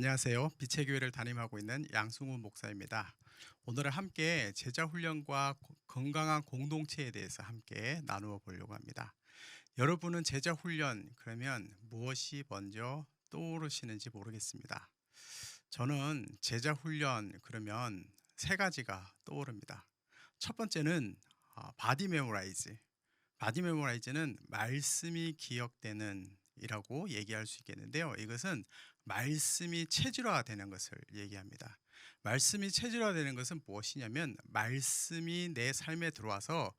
안녕하세요. 빛의 교회를 담임하고 있는 양승훈 목사입니다. 오늘은 함께 제자 훈련과 건강한 공동체에 대해서 함께 나누어 보려고 합니다. 여러분은 제자 훈련 그러면 무엇이 먼저 떠오르시는지 모르겠습니다. 저는 제자 훈련 그러면 세 가지가 떠오릅니다. 첫 번째는 바디 메모라이즈. 바디 메모라이즈는 말씀이 기억되는 이라고 얘기할 수 있겠는데요. 이것은 말씀이 체질화되는 것을 얘기합니다. 말씀이 체질화되는 것은 무엇이냐면 말씀이 내 삶에 들어와서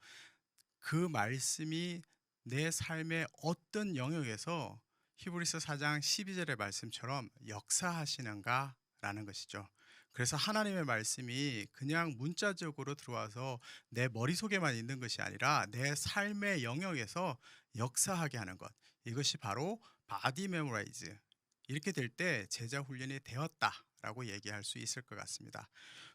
그 말씀이 내 삶의 어떤 영역에서 히브리서 4장 12절의 말씀처럼 역사하시는가라는 것이죠. 그래서 하나님의 말씀이 그냥 문자적으로 들어와서 내 머릿속에만 있는 것이 아니라 내 삶의 영역에서 역사하게 하는 것. 이것이 바로 바디 메모라이즈. 이렇게 될 때 제자 훈련이 되었다라고 얘기할 수 있을 것 같습니다.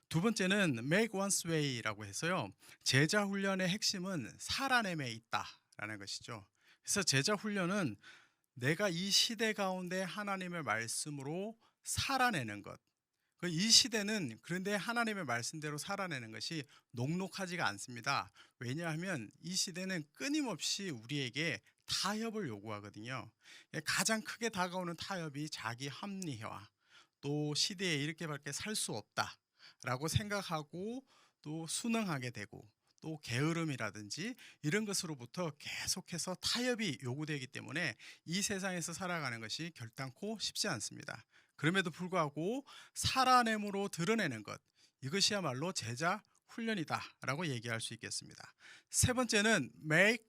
두 번째는 make one's way라고 해서요. 제자 훈련의 핵심은 살아냄에 있다라는 것이죠. 그래서 제자 훈련은 내가 이 시대 가운데 하나님의 말씀으로 살아내는 것. 이 시대는 그런데 하나님의 말씀대로 살아내는 것이 녹록하지가 않습니다. 왜냐하면 이 시대는 끊임없이 우리에게 타협을 요구하거든요. 가장 크게 다가오는 타협이 자기 합리화, 또 시대에 이렇게밖에 살 수 없다라고 생각하고 또 순응하게 되고 또 게으름이라든지 이런 것으로부터 계속해서 타협이 요구되기 때문에 이 세상에서 살아가는 것이 결단코 쉽지 않습니다. 그럼에도 불구하고 살아냄으로 드러내는 것, 이것이야말로 제자 훈련이다라고 얘기할 수 있겠습니다. 세 번째는 make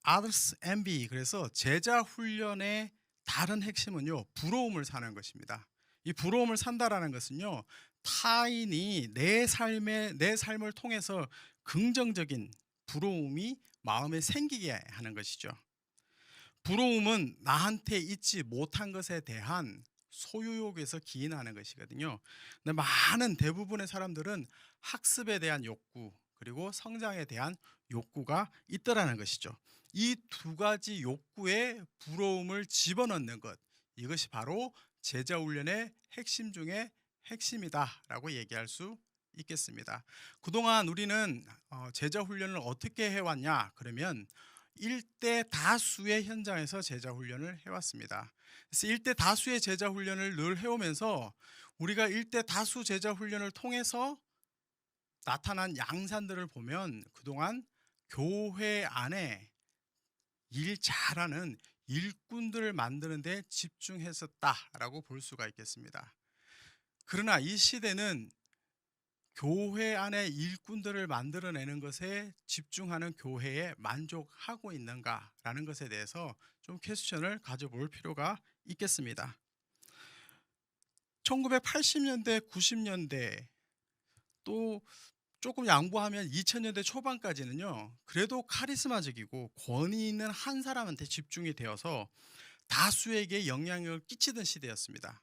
others envy. 그래서 제자 훈련의 다른 핵심은요, 부러움을 사는 것입니다. 이 부러움을 산다라는 것은요, 타인이 내 삶을 통해서 긍정적인 부러움이 마음에 생기게 하는 것이죠. 부러움은 나한테 있지 못한 것에 대한 소유욕에서 기인하는 것이거든요. 근데 많은 대부분의 사람들은 학습에 대한 욕구 그리고 성장에 대한 욕구가 있더라는 것이죠. 이 두 가지 욕구에 부러움을 집어넣는 것, 이것이 바로 제자 훈련의 핵심 중에 핵심이다라고 얘기할 수 있겠습니다. 그동안 우리는 제자 훈련을 어떻게 해왔냐 그러면 일대 다수의 현장에서 제자 훈련을 해왔습니다. 그래서 일대 다수의 제자 훈련을 늘 해오면서 우리가 일대 다수 제자 훈련을 통해서 나타난 양산들을 보면 그동안 교회 안에 일 잘하는 일꾼들을 만드는 데 집중했었다라고 볼 수가 있겠습니다. 그러나 이 시대는 교회 안에 일꾼들을 만들어내는 것에 집중하는 교회에 만족하고 있는가라는 것에 대해서 좀 퀘스천을 가져볼 필요가 있겠습니다. 1980년대, 90년대 또 조금 양보하면 2000년대 초반까지는요, 그래도 카리스마적이고 권위 있는 한 사람한테 집중이 되어서 다수에게 영향력을 끼치던 시대였습니다.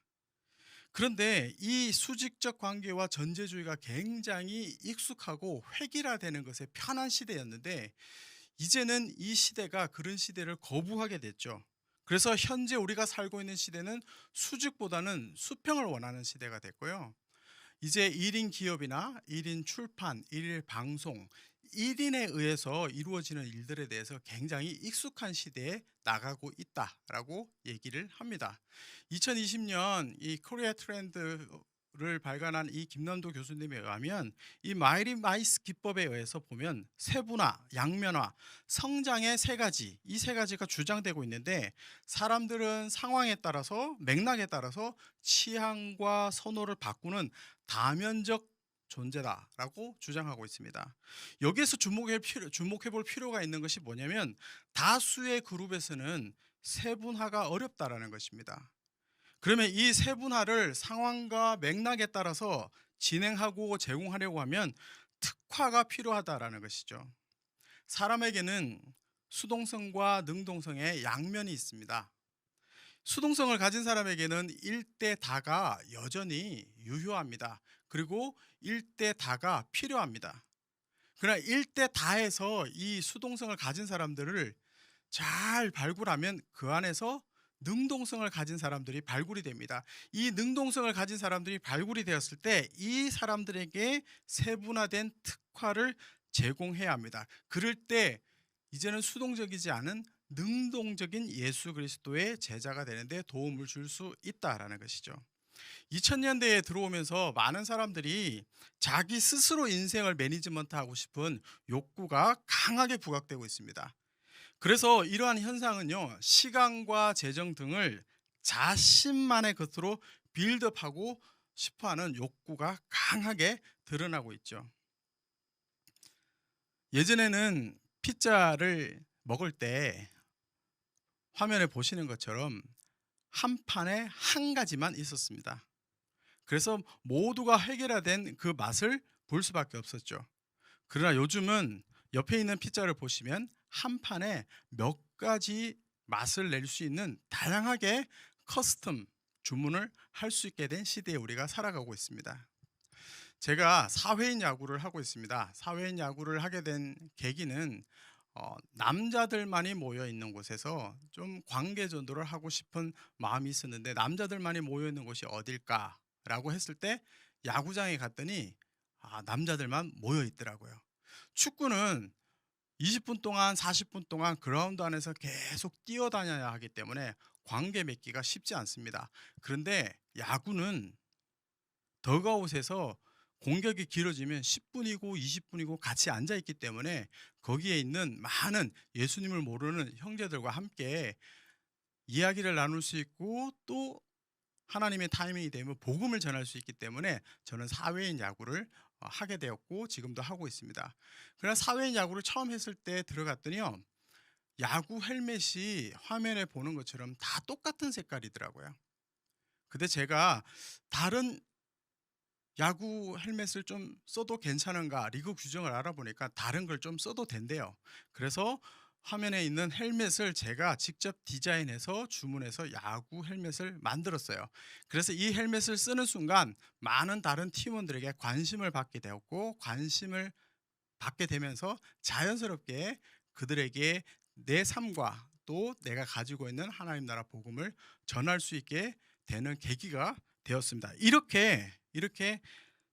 그런데 이 수직적 관계와 전제주의가 굉장히 익숙하고 획일화되는 것에 편한 시대였는데 이제는 이 시대가 그런 시대를 거부하게 됐죠. 그래서 현재 우리가 살고 있는 시대는 수직보다는 수평을 원하는 시대가 됐고요. 이제 1인 기업이나 1인 출판, 1인 방송, 1인에 의해서 이루어지는 일들에 대해서 굉장히 익숙한 시대에 나가고 있다라고 얘기를 합니다. 2020년 이 코리아 트렌드를 발간한 이 김남도 교수님에 의하면 이 마이리 마이스 기법에 의해서 보면 세분화, 양면화, 성장의 세 가지, 이 세 가지가 주장되고 있는데 사람들은 상황에 따라서 맥락에 따라서 취향과 선호를 바꾸는 다면적 존재다라고 주장하고 있습니다. 여기에서 주목해 볼 필요가 있는 것이 뭐냐면 다수의 그룹에서는 세분화가 어렵다라는 것입니다. 그러면 이 세분화를 상황과 맥락에 따라서 진행하고 제공하려고 하면 특화가 필요하다라는 것이죠. 사람에게는 수동성과 능동성의 양면이 있습니다. 수동성을 가진 사람에게는 일대 다가 여전히 유효합니다. 그리고 일대 다가 필요합니다. 그러나 일대 다에서 이 수동성을 가진 사람들을 잘 발굴하면 그 안에서 능동성을 가진 사람들이 발굴이 됩니다. 이 능동성을 가진 사람들이 발굴이 되었을 때 이 사람들에게 세분화된 특화를 제공해야 합니다. 그럴 때 이제는 수동적이지 않은 능동적인 예수 그리스도의 제자가 되는데 도움을 줄 수 있다라는 것이죠. 2000년대에 들어오면서 많은 사람들이 자기 스스로 인생을 매니지먼트하고 싶은 욕구가 강하게 부각되고 있습니다. 그래서 이러한 현상은요, 시간과 재정 등을 자신만의 것으로 빌드업하고 싶어하는 욕구가 강하게 드러나고 있죠. 예전에는 피자를 먹을 때 화면에 보시는 것처럼 한 판에 한 가지만 있었습니다. 그래서 모두가 해결화된 그 맛을 볼 수밖에 없었죠. 그러나 요즘은 옆에 있는 피자를 보시면 한 판에 몇 가지 맛을 낼 수 있는 다양하게 커스텀 주문을 할 수 있게 된 시대에 우리가 살아가고 있습니다. 제가 사회인 야구를 하고 있습니다. 사회인 야구를 하게 된 계기는 남자들만이 모여 있는 곳에서 좀 관계 전도를 하고 싶은 마음이 있었는데, 남자들만이 모여 있는 곳이 어딜까라고 했을 때 야구장에 갔더니 남자들만 모여 있더라고요. 축구는 20분 동안 40분 동안 그라운드 안에서 계속 뛰어다녀야 하기 때문에 관계 맺기가 쉽지 않습니다. 그런데 야구는 더그아웃에서 공격이 길어지면 10분이고 20분이고 같이 앉아 있기 때문에 거기에 있는 많은 예수님을 모르는 형제들과 함께 이야기를 나눌 수 있고, 또 하나님의 타이밍이 되면 복음을 전할 수 있기 때문에 저는 사회인 야구를 하게 되었고 지금도 하고 있습니다. 그러나 사회인 야구를 처음 했을 때 들어갔더니요, 야구 헬멧이 화면에 보는 것처럼 다 똑같은 색깔이더라고요. 근데 제가 다른 야구 헬멧을 좀 써도 괜찮은가 리그 규정을 알아보니까 다른 걸 좀 써도 된대요. 그래서 화면에 있는 헬멧을 제가 직접 디자인해서 주문해서 야구 헬멧을 만들었어요. 그래서 이 헬멧을 쓰는 순간 많은 다른 팀원들에게 관심을 받게 되었고, 관심을 받게 되면서 자연스럽게 그들에게 내 삶과 또 내가 가지고 있는 하나님 나라 복음을 전할 수 있게 되는 계기가 되었습니다. 이렇게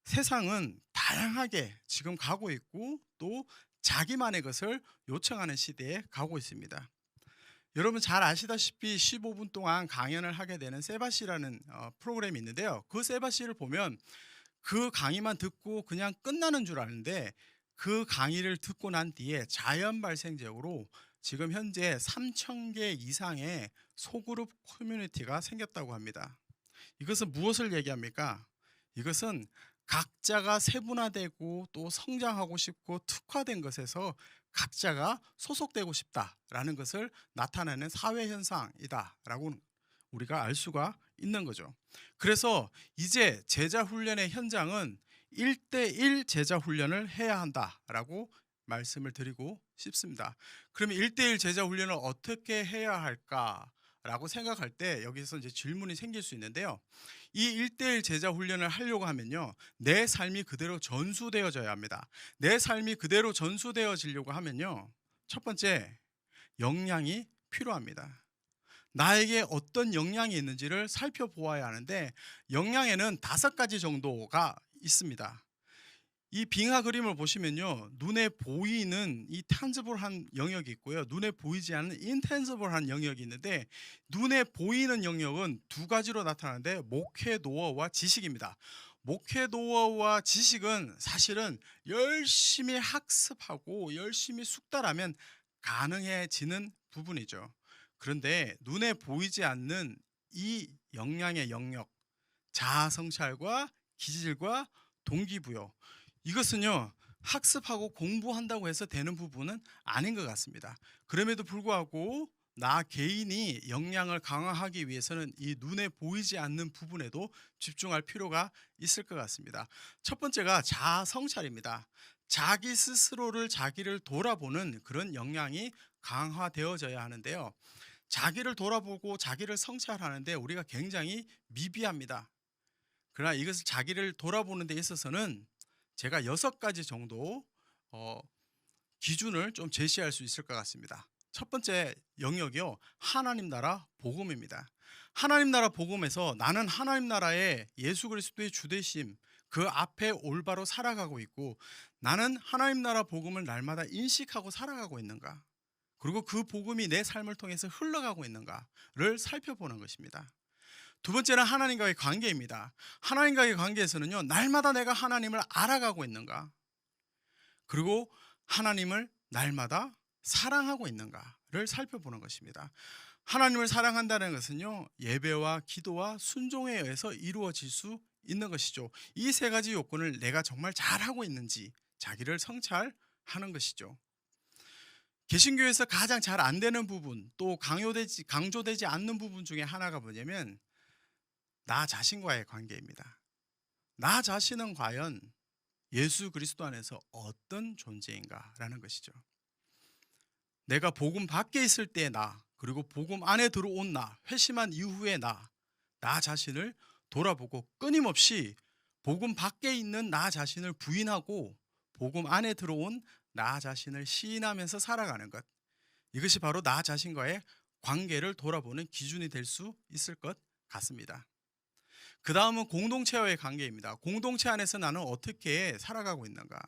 세상은 다양하게 지금 가고 있고, 또 자기만의 것을 요청하는 시대에 가고 있습니다. 여러분 잘 아시다시피 15분 동안 강연을 하게 되는 세바시라는 프로그램이 있는데요. 그 세바시를 보면 그 강의만 듣고 그냥 끝나는 줄 아는데, 그 강의를 듣고 난 뒤에 자연 발생적으로 지금 현재 3,000개 이상의 소그룹 커뮤니티가 생겼다고 합니다. 이것은 무엇을 얘기합니까? 이것은 각자가 세분화되고 또 성장하고 싶고 특화된 것에서 각자가 소속되고 싶다라는 것을 나타내는 사회 현상이다라고 우리가 알 수가 있는 거죠. 그래서 이제 제자 훈련의 현장은 1대1 제자 훈련을 해야 한다라고 말씀을 드리고 싶습니다. 그러면 1대1 제자 훈련을 어떻게 해야 할까라고 생각할 때 여기서 이제 질문이 생길 수 있는데요. 이 1대1 제자 훈련을 하려고 하면요, 내 삶이 그대로 전수되어져야 합니다. 내 삶이 그대로 전수되어지려고 하면요, 첫 번째, 역량이 필요합니다. 나에게 어떤 역량이 있는지를 살펴보아야 하는데, 역량에는 5가지 정도가 있습니다. 이 빙하 그림을 보시면요, 눈에 보이는 이 탄지블한 영역이 있고요, 눈에 보이지 않는 인텐지블한 영역이 있는데, 눈에 보이는 영역은 2가지로 나타나는데 목회 노하우와 지식입니다. 목회 노하우와 지식은 사실은 열심히 학습하고 열심히 숙달하면 가능해지는 부분이죠. 그런데 눈에 보이지 않는 이 역량의 영역, 자아 성찰과 기질과 동기부여, 이것은요, 학습하고 공부한다고 해서 되는 부분은 아닌 것 같습니다. 그럼에도 불구하고 나 개인이 역량을 강화하기 위해서는 이 눈에 보이지 않는 부분에도 집중할 필요가 있을 것 같습니다. 첫 번째가 자아 성찰입니다. 자기 스스로를, 자기를 돌아보는 그런 역량이 강화되어져야 하는데요, 자기를 돌아보고 자기를 성찰하는데 우리가 굉장히 미비합니다. 그러나 이것을 자기를 돌아보는 데 있어서는 제가 6가지 정도 어, 기준을 좀 제시할 수 있을 것 같습니다. 첫 번째 영역이요. 하나님 나라 복음입니다. 하나님 나라 복음에서 나는 하나님 나라의 예수 그리스도의 주되심 그 앞에 올바로 살아가고 있고 나는 하나님 나라 복음을 날마다 인식하고 살아가고 있는가? 그리고 그 복음이 내 삶을 통해서 흘러가고 있는가를 살펴보는 것입니다. 두 번째는 하나님과의 관계입니다. 하나님과의 관계에서는요. 날마다 내가 하나님을 알아가고 있는가? 그리고 하나님을 날마다 사랑하고 있는가를 살펴보는 것입니다. 하나님을 사랑한다는 것은요. 예배와 기도와 순종에 의해서 이루어질 수 있는 것이죠. 이 세 가지 요건을 내가 정말 잘하고 있는지 자기를 성찰하는 것이죠. 개신교에서 가장 잘 안 되는 부분 또 강조되지 않는 부분 중에 하나가 뭐냐면 나 자신과의 관계입니다. 나 자신은 과연 예수 그리스도 안에서 어떤 존재인가라는 것이죠. 내가 복음 밖에 있을 때 나, 그리고 복음 안에 들어온 나, 회심한 이후의 나 자신을 돌아보고 끊임없이 복음 밖에 있는 나 자신을 부인하고 복음 안에 들어온 나 자신을 시인하면서 살아가는 것. 이것이 바로 나 자신과의 관계를 돌아보는 기준이 될 수 있을 것 같습니다. 그 다음은 공동체와의 관계입니다. 공동체 안에서 나는 어떻게 살아가고 있는가?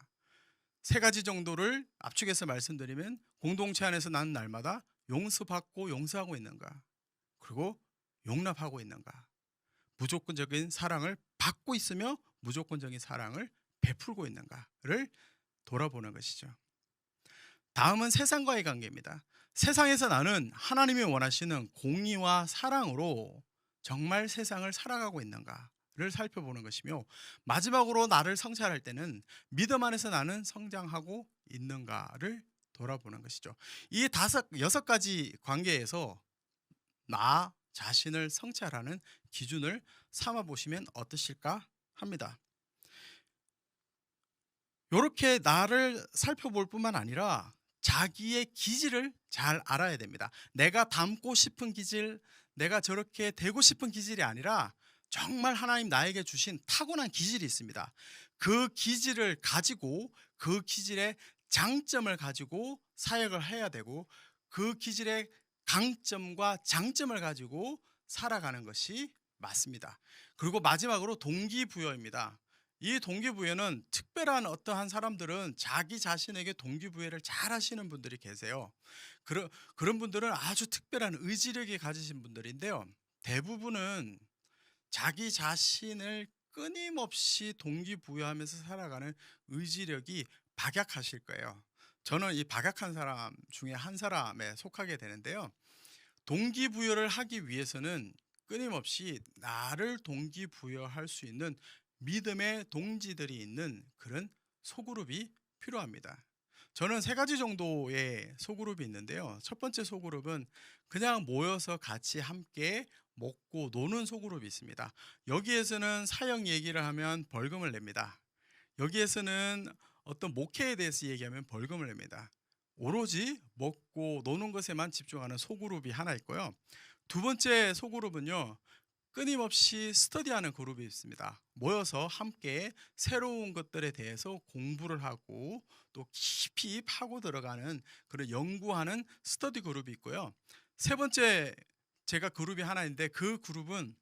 세 가지 정도를 압축해서 말씀드리면 공동체 안에서 나는 날마다 용서받고 용서하고 있는가? 그리고 용납하고 있는가? 무조건적인 사랑을 받고 있으며 무조건적인 사랑을 베풀고 있는가를 돌아보는 것이죠. 다음은 세상과의 관계입니다. 세상에서 나는 하나님이 원하시는 공의와 사랑으로 정말 세상을 살아가고 있는가를 살펴보는 것이며 마지막으로 나를 성찰할 때는 믿음 안에서 나는 성장하고 있는가를 돌아보는 것이죠. 이 여섯 가지 관계에서 나 자신을 성찰하는 기준을 삼아 보시면 어떠실까 합니다. 이렇게 나를 살펴볼 뿐만 아니라 자기의 기질을 잘 알아야 됩니다. 내가 닮고 싶은 기질, 내가 저렇게 되고 싶은 기질이 아니라 정말 하나님 나에게 주신 타고난 기질이 있습니다. 그 기질을 가지고 그 기질의 장점을 가지고 사역을 해야 되고 그 기질의 강점과 장점을 가지고 살아가는 것이 맞습니다. 그리고 마지막으로 동기부여입니다. 이 동기부여는 특별한 어떠한 사람들은 자기 자신에게 동기부여를 잘 하시는 분들이 계세요. 그런 분들은 아주 특별한 의지력이 가지신 분들인데요. 대부분은 자기 자신을 끊임없이 동기부여하면서 살아가는 의지력이 박약하실 거예요. 저는 이 박약한 사람 중에 한 사람에 속하게 되는데요. 동기부여를 하기 위해서는 끊임없이 나를 동기부여할 수 있는 믿음의 동지들이 있는 그런 소그룹이 필요합니다. 저는 세 가지 정도의 소그룹이 있는데요. 첫 번째 소그룹은 그냥 모여서 같이 함께 먹고 노는 소그룹이 있습니다. 여기에서는 사역 얘기를 하면 벌금을 냅니다. 여기에서는 어떤 목회에 대해서 얘기하면 벌금을 냅니다. 오로지 먹고 노는 것에만 집중하는 소그룹이 하나 있고요. 두 번째 소그룹은요. 끊임없이 스터디하는 그룹이 있습니다. 모여서 함께 새로운 것들에 대해서 공부를 하고 또 깊이 파고 들어가는 그런 연구하는 스터디 그룹이 있고요. 세 번째 제가 그룹이 하나 있는데 그 그룹은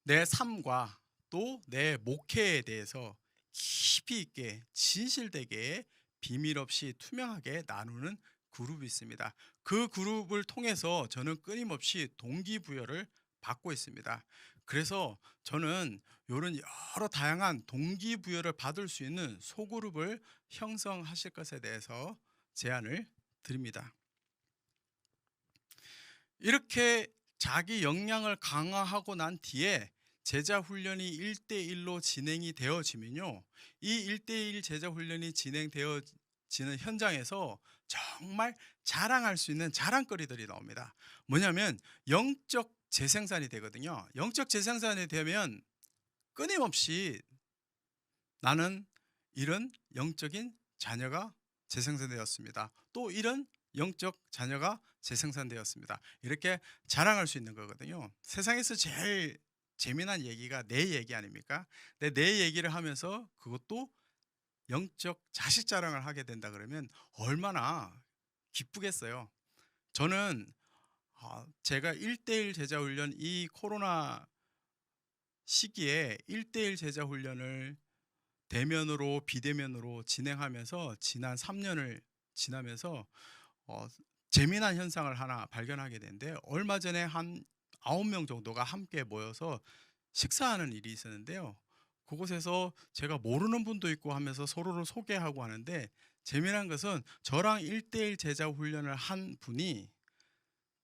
내 삶과 또 내 목회에 대해서 깊이 있게 진실되게 비밀 없이 투명하게 나누는 그룹이 있습니다. 그 그룹을 통해서 저는 끊임없이 동기부여를 받고 있습니다. 그래서 저는 이런 여러 다양한 동기부여를 받을 수 있는 소그룹을 형성하실 것에 대해서 제안을 드립니다. 이렇게 자기 역량을 강화하고 난 뒤에 제자 훈련이 1대1로 진행이 되어지면요. 이 1대1 제자 훈련이 진행되어지는 현장에서 정말 자랑할 수 있는 자랑거리들이 나옵니다. 뭐냐면 영적 재생산이 되거든요. 영적 재생산이 되면 끊임없이 나는 이런 영적인 자녀가 재생산되었습니다. 또 이런 영적 자녀가 재생산되었습니다. 이렇게 자랑할 수 있는 거거든요. 세상에서 제일 재미난 얘기가 내 얘기 아닙니까? 내 얘기를 하면서 그것도 영적 자식 자랑을 하게 된다 그러면 얼마나 기쁘겠어요. 저는 제가 1대1 제자 훈련, 이 코로나 시기에 1대1 제자 훈련을 대면으로 비대면으로 진행하면서 지난 3년을 지나면서 어 재미난 현상을 하나 발견하게 됐는데, 얼마 전에 한 9명 정도가 함께 모여서 식사하는 일이 있었는데요. 그곳에서 제가 모르는 분도 있고 하면서 서로를 소개하고 하는데, 재미난 것은 저랑 1대1 제자 훈련을 한 분이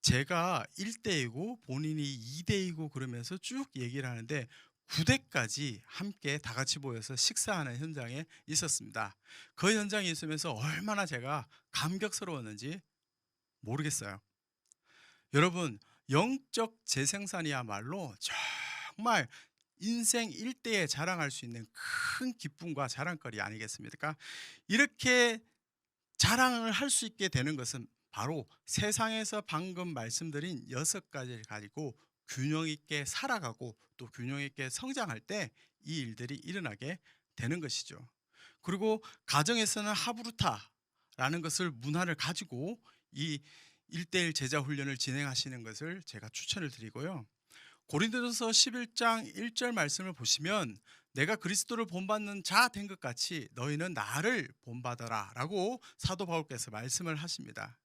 제가 1대이고 본인이 2대이고 그러면서 쭉 얘기를 하는데, 9대까지 함께 다 같이 모여서 식사하는 현장에 있었습니다. 그 현장에 있으면서 얼마나 제가 감격스러웠는지 모르겠어요. 여러분, 영적 재생산이야말로 정말 인생 일대에 자랑할 수 있는 큰 기쁨과 자랑거리 아니겠습니까? 이렇게 자랑을 할 수 있게 되는 것은 바로 세상에서 방금 말씀드린 6가지를 가지고 균형 있게 살아가고 또 균형 있게 성장할 때 이 일들이 일어나게 되는 것이죠. 그리고 가정에서는 하브루타라는 것을 문화를 가지고 이 1대1 제자 훈련을 진행하시는 것을 제가 추천을 드리고요. 고린도전서 11장 1절 말씀을 보시면, 내가 그리스도를 본받는 자 된 것 같이 너희는 나를 본받아라 라고 사도 바울께서 말씀을 하십니다.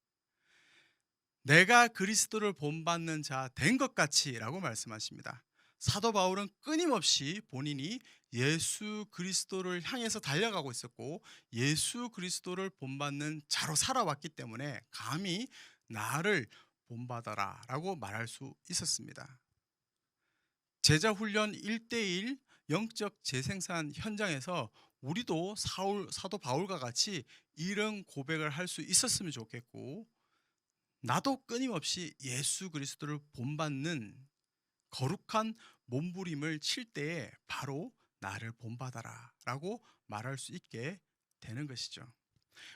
내가 그리스도를 본받는 자 된 것 같이 라고 말씀하십니다. 사도 바울은 끊임없이 본인이 예수 그리스도를 향해서 달려가고 있었고 예수 그리스도를 본받는 자로 살아왔기 때문에 감히 나를 본받아라 라고 말할 수 있었습니다. 제자 훈련 1대1 영적 재생산 현장에서 우리도 사도 바울과 같이 이런 고백을 할 수 있었으면 좋겠고, 나도 끊임없이 예수 그리스도를 본받는 거룩한 몸부림을 칠 때에 바로 나를 본받아라 라고 말할 수 있게 되는 것이죠.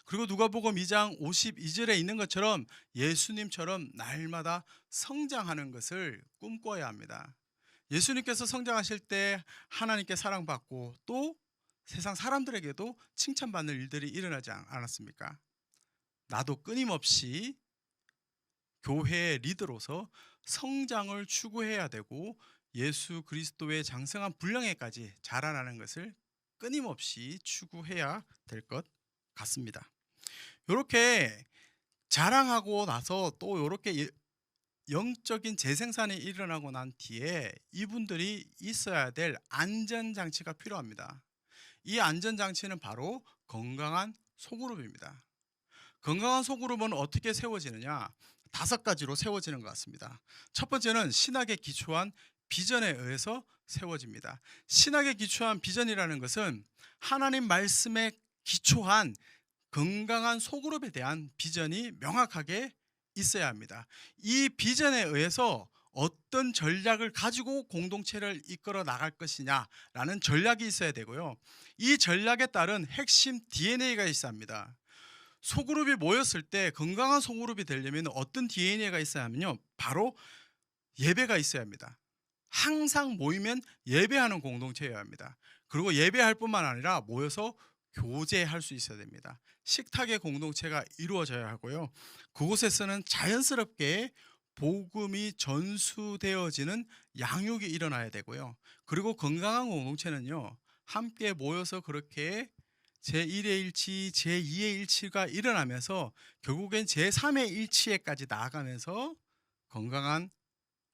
그리고 누가복음 2장 52절에 있는 것처럼 예수님처럼 날마다 성장하는 것을 꿈꿔야 합니다. 예수님께서 성장하실 때 하나님께 사랑받고 또 세상 사람들에게도 칭찬받는 일들이 일어나지 않았습니까? 나도 끊임없이 교회의 리더로서 성장을 추구해야 되고 예수 그리스도의 장성한 분량에까지 자라나는 것을 끊임없이 추구해야 될 것 같습니다. 이렇게 자랑하고 나서 또 이렇게 영적인 재생산이 일어나고 난 뒤에 이분들이 있어야 될 안전장치가 필요합니다. 이 안전장치는 바로 건강한 소그룹입니다. 건강한 소그룹은 어떻게 세워지느냐? 5가지로 세워지는 것 같습니다. 첫 번째는 신학에 기초한 비전에 의해서 세워집니다. 신학에 기초한 비전이라는 것은 하나님 말씀에 기초한 건강한 소그룹에 대한 비전이 명확하게 있어야 합니다. 이 비전에 의해서 어떤 전략을 가지고 공동체를 이끌어 나갈 것이냐라는 전략이 있어야 되고요. 이 전략에 따른 핵심 DNA가 있어야 합니다. 소그룹이 모였을 때 건강한 소그룹이 되려면 어떤 DNA가 있어야 하면요, 바로 예배가 있어야 합니다. 항상 모이면 예배하는 공동체여야 합니다. 그리고 예배할 뿐만 아니라 모여서 교제할 수 있어야 됩니다. 식탁의 공동체가 이루어져야 하고요. 그곳에서는 자연스럽게 복음이 전수되어지는 양육이 일어나야 되고요. 그리고 건강한 공동체는요, 함께 모여서 그렇게 제1의 일치, 제2의 일치가 일어나면서 결국엔 제3의 일치에까지 나아가면서 건강한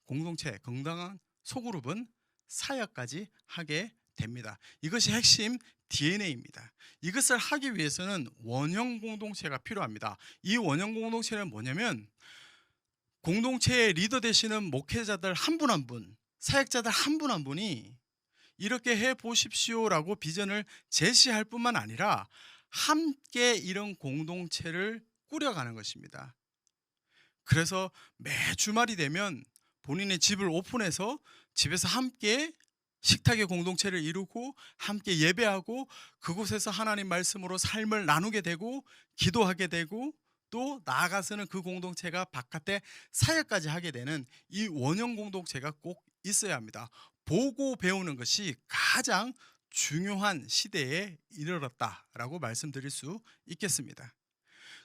공동체, 건강한 소그룹은 사역까지 하게 됩니다. 이것이 핵심 DNA입니다. 이것을 하기 위해서는 원형 공동체가 필요합니다. 이 원형 공동체는 뭐냐면, 공동체의 리더 되시는 목회자들 한 분 한 분, 사역자들 한 분 한 분이 이렇게 해 보십시오라고 비전을 제시할 뿐만 아니라 함께 이런 공동체를 꾸려가는 것입니다. 그래서 매 주말이 되면 본인의 집을 오픈해서 집에서 함께 식탁의 공동체를 이루고 함께 예배하고 그곳에서 하나님 말씀으로 삶을 나누게 되고 기도하게 되고 또 나아가서는 그 공동체가 바깥에 사역까지 하게 되는 이 원형 공동체가 꼭 있어야 합니다. 보고 배우는 것이 가장 중요한 시대에 이르렀다라고 말씀드릴 수 있겠습니다.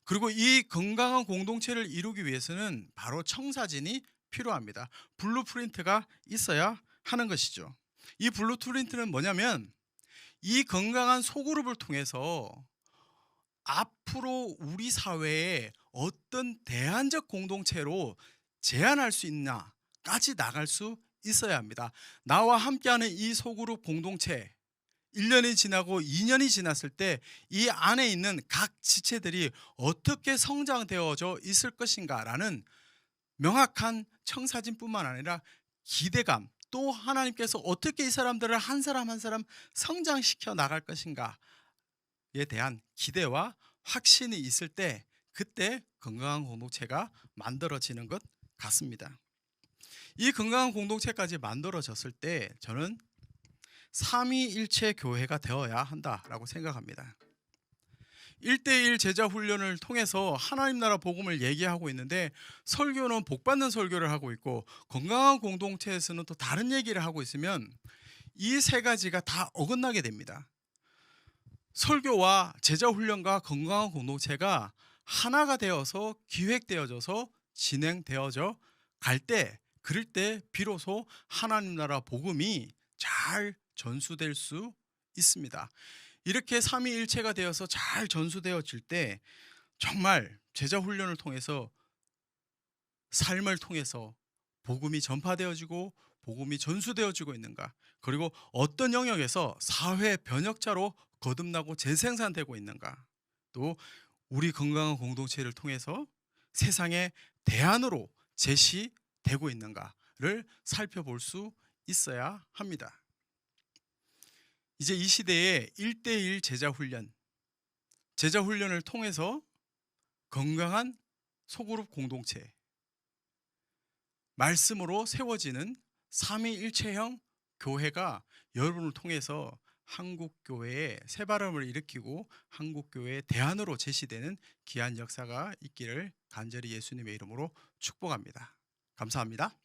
그리고 이 건강한 공동체를 이루기 위해서는 바로 청사진이 필요합니다. 블루프린트가 있어야 하는 것이죠. 이 블루프린트는 뭐냐면 이 건강한 소그룹을 통해서 앞으로 우리 사회에 어떤 대안적 공동체로 제안할 수 있나까지 나갈 수 있어야 합니다. 나와 함께하는 이 소그룹 공동체 1년이 지나고 2년이 지났을 때 이 안에 있는 각 지체들이 어떻게 성장되어져 있을 것인가라는 명확한 청사진뿐만 아니라 기대감, 또 하나님께서 어떻게 이 사람들을 한 사람 한 사람 성장시켜 나갈 것인가에 대한 기대와 확신이 있을 때 그때 건강한 공동체가 만들어지는 것 같습니다. 이 건강한 공동체까지 만들어졌을 때 저는 삼위일체 교회가 되어야 한다라고 생각합니다. 1대1 제자 훈련을 통해서 하나님 나라 복음을 얘기하고 있는데 설교는 복받는 설교를 하고 있고 건강한 공동체에서는 또 다른 얘기를 하고 있으면 이 세 가지가 다 어긋나게 됩니다. 설교와 제자 훈련과 건강한 공동체가 하나가 되어서 기획되어져서 진행되어져 갈 때, 그럴 때 비로소 하나님 나라 복음이 잘 전수될 수 있습니다. 이렇게 삼위일체가 되어서 잘 전수되어질 때 정말 제자 훈련을 통해서 삶을 통해서 복음이 전파되어지고 복음이 전수되어지고 있는가, 그리고 어떤 영역에서 사회 변혁자로 거듭나고 재생산되고 있는가, 또 우리 건강한 공동체를 통해서 세상의 대안으로 제시되고 있는가를 살펴볼 수 있어야 합니다. 이제 이 시대에 1대1 제자 훈련을 통해서 건강한 소그룹 공동체, 말씀으로 세워지는 삼위일체형 교회가 여러분을 통해서 한국교회의 새바람을 일으키고 한국교회의 대안으로 제시되는 귀한 역사가 있기를 간절히 예수님의 이름으로 축복합니다. 감사합니다.